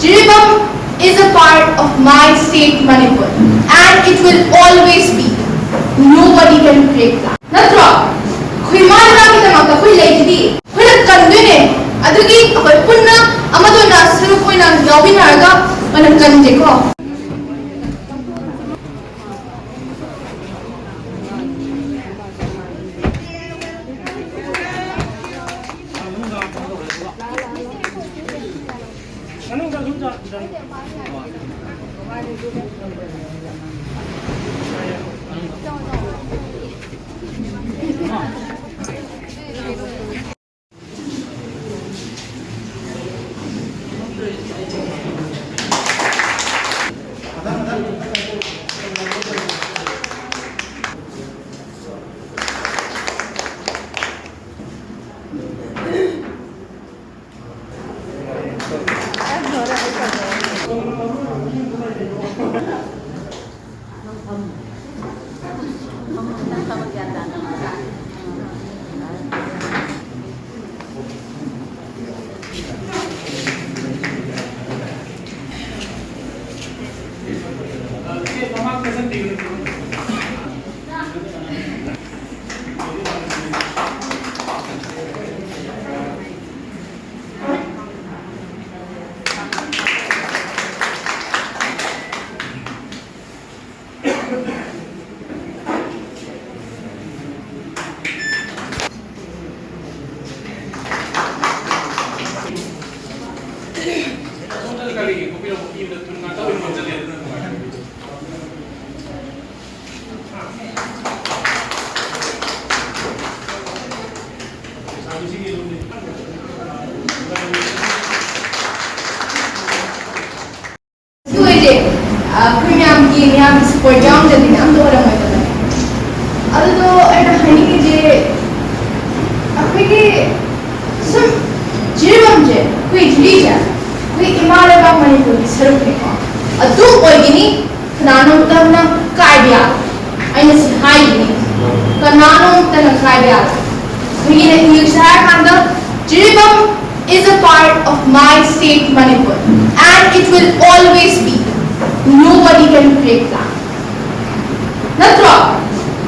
Jiribam is a part of my state Manipur and it will always be. Nobody can break that. Natro, khui malna ki tamaka khui leidi. Khui na kandune. Adugi koi punna amado na suru koi na yawin harga mana kande ko. Premium ki niya support jam jadi nam to orang itu. Aduh to ada hani ki je apa ki sem Jiribam je kui jeli je kui imale bak Manipur ki serup ni ko. Aduh oi gini kananong tanah kaya. Aina si hai gini kananong tanah kaya. Begini English saya kanda Jiribam is a part of my state Manipur and it will always be. Nobody can break that. Natro,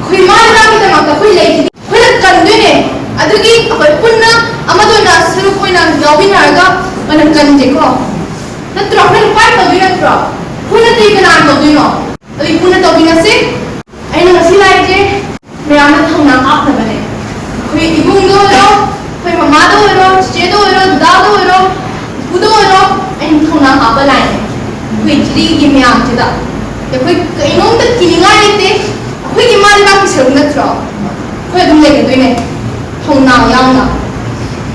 khui malna ki tamaka khui leidi. Khui na kandune. Adugi koi punna amado na suru koi na yawin harga mana kande ko. Natro, khui fight to bina natro. Khui na tei kana to bina. Adi punna to bina se. Ai na ngasi lai je. Mayamna thongna ap na bane. Khui ibung do ro, khui mama do ro, che do ro, da do ro, pudo ro, ai thongna ap lai. Khui jeli ki myam chida ya khui kainong ta kininga lete khui ki mali ba ki seru natro khui dum leke doine thongna yauna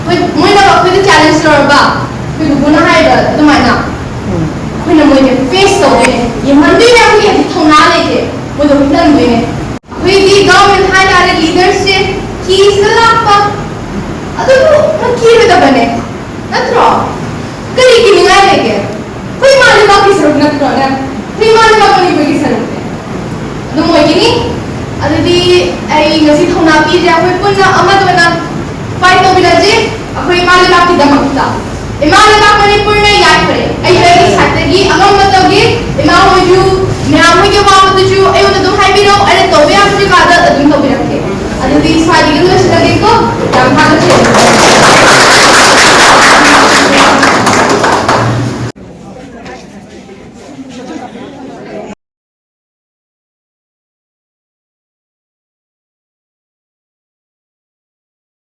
khui moina ba khui challenge ro ba khui guna hai da tumana khui na moine face to doine ye mandi na khui ya thongna lete mo do hitan doine khui di government hai da leaders se ki sala pa adu na ki be da bane natro kali kininga leke khui mali ba ki seru natro na khui mali ba ko ni ba ki seru ne no mo gini adudi ai ngasi thona pi ja khui punna amado na fight to bina je khui mali ba ki damakta imali ba Manipur na yai pare